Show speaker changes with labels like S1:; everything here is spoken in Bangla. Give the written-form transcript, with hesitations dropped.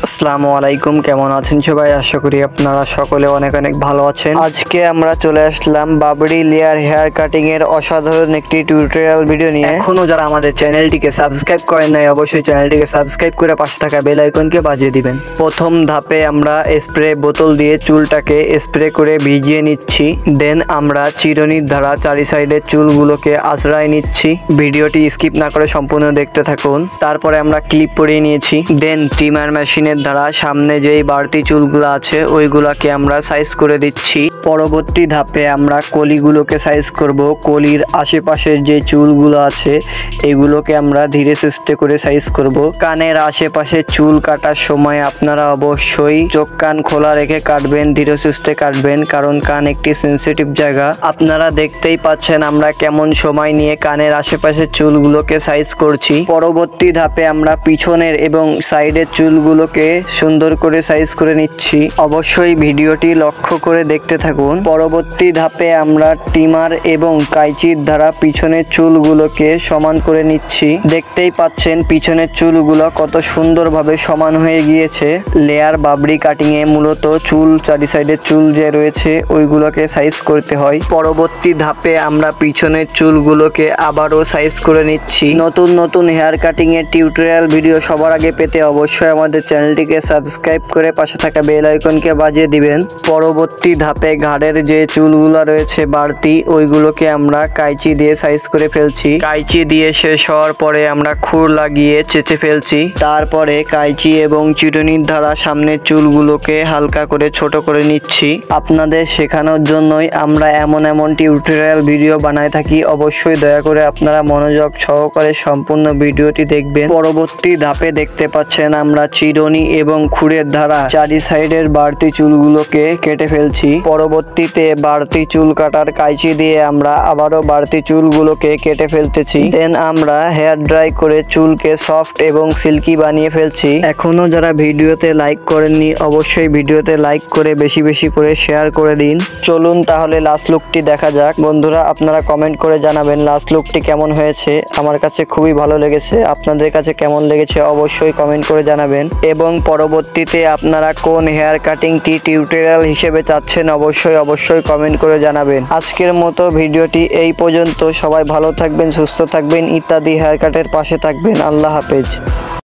S1: আসসালামু আলাইকুম, কেমন আছেন সবাই? আশা করি আপনারা সকলে অনেক অনেক ভালো আছেন। আজকে আমরা চলে আসলাম বাবরি লেয়ার হেয়ার কাটিং এর অসাধারণ একটি টিউটোরিয়াল ভিডিও নিয়ে। এখনো যারা আমাদের চ্যানেলটিকে সাবস্ক্রাইব করেন নাই, অবশ্যই চ্যানেলটিকে সাবস্ক্রাইব করে পাশে থাকা বেল আইকনকে বাজিয়ে দিবেন। প্রথম ধাপে আমরা স্প্রে বোতল দিয়ে চুলটাকে স্প্রে করে ভিজিয়ে নিচ্ছি। দেন আমরা চিরুনির দ্বারা চারি সাইডের চুলগুলোকে আঁচড়ায় নিচ্ছি। ভিডিওটি স্কিপ না করে সম্পূর্ণ দেখতে থাকুন। তারপরে আমরা ক্লিপ পরিয়ে নিয়েছি। দেন ট্রিমার মেশিনের দ্বারা সামনে যেই বাড়তি চুলগুলো আছে ওইগুলোকে আমরা সাইজ করে দিচ্ছি। পরবর্তী ধাপে আমরা কলিগুলোকে সাইজ করব। কলির আশেপাশের যে চুলগুলো আছে এগুলোকে আমরা ধীরে সুস্থে করে সাইজ করব। কানের আশেপাশে চুল কাটার সময় আপনারা অবশ্যই চোখ কান খোলা রেখে কাটবেন, ধীরে সুস্থে কাটবেন, কারণ কান একটি সেন্সিটিভ জায়গা। আপনারা দেখতেই পাচ্ছেন আমরা কেমন সময় নিয়ে কানের আশেপাশের চুলগুলোকে সাইজ করছি। পরবর্তী ধাপে আমরা পিছনের এবং সাইডের চুলগুলোকে সুন্দর করে সাইজ করে নিচ্ছি। অবশ্যই ভিডিওটি লক্ষ্য করে দেখতে থাকুন। পরবর্তী ধাপে আমরা ট্রিমার এবং কাঁচির দ্বারা পিছনের চুলগুলোকে সমান করে নিচ্ছি। দেখতেই পাচ্ছেন পিছনের চুলগুলো কত সুন্দরভাবে সমান হয়ে গিয়েছে। লেয়ার বাবরি কাটিং এ মূলত চুল চারি সাইডের চুল যে রয়েছে ওইগুলোকে সাইজ করতে হয়। পরবর্তী ধাপে আমরা পিছনের চুলগুলোকে আবারও সাইজ করে নিচ্ছি। নতুন নতুন হেয়ার কাটিং এর টিউটোরিয়াল ভিডিও সবার আগে পেতে অবশ্যই আমাদের চ্যানেলটিকে সাবস্ক্রাইব করে পাশে থাকা বেল আইকনকে বাজিয়ে দিবেন। পরবর্তী ধাপে ঘাড়ের যে চুলগুলো রয়েছে বাড়তি ওইগুলোকে আমরা কাঁচি দিয়ে সাইজ করে ফেলছি। কাঁচি দিয়ে শেষ হওয়ার পরে আমরা খুর লাগিয়ে চেঁচে ফেলছি। তারপরে কাঁচি এবং চিরুনির দ্বারা সামনের চুলগুলোকে হালকা করে ছোট করে নিচ্ছি। আপনাদের শেখানোর জন্যই আমরা এমন টিউটোরিয়াল ভিডিও বানায় থাকি। অবশ্যই দয়া করে আপনারা মনোযোগ সহকারে সম্পূর্ণ ভিডিওটি দেখবেন। পরবর্তী ধাপে দেখতে পাচ্ছেন আমরা চিরুনি এবং খুরের দ্বারা চারি সাইডের বাড়তি চুলগুলোকে কেটে ফেলছি। পরবর্তীতে বাড়তি চুল কাটার কাঁচি দিয়ে আমরা আবারও বাড়তি চুলগুলোকে কেটে ফেলতেছি। দেন আমরা হেয়ার ড্রাই করে চুলকে সফট এবং সিল্কি বানিয়ে ফেলছি। এখনো যারা ভিডিওতে লাইক করেননি অবশ্যই ভিডিওতে লাইক করে বেশি বেশি করে শেয়ার করে দিন। চলুন তাহলে লাস্ট লুকটি দেখা যাক। বন্ধুরা আপনারা কমেন্ট করে জানাবেন লাস্ট লুকটি কেমন হয়েছে। আমার কাছে খুবই ভালো লেগেছে, আপনাদের কাছে কেমন লেগেছে অবশ্যই কমেন্ট করে জানাবেন। এবং পরবর্তীতে আপনারা কোন হেয়ার কাটিংটি টিউটোরিয়াল হিসেবে চাচ্ছেন অবশ্যই কমেন্ট করে জানাবেন। আজকের মতো ভিডিওটি এই পর্যন্ত। সবাই ভালো থাকবেন, সুস্থ থাকবেন, ইত্যাদি হেয়ার কাটের পাশে থাকবেন। আল্লাহ হাফেজ।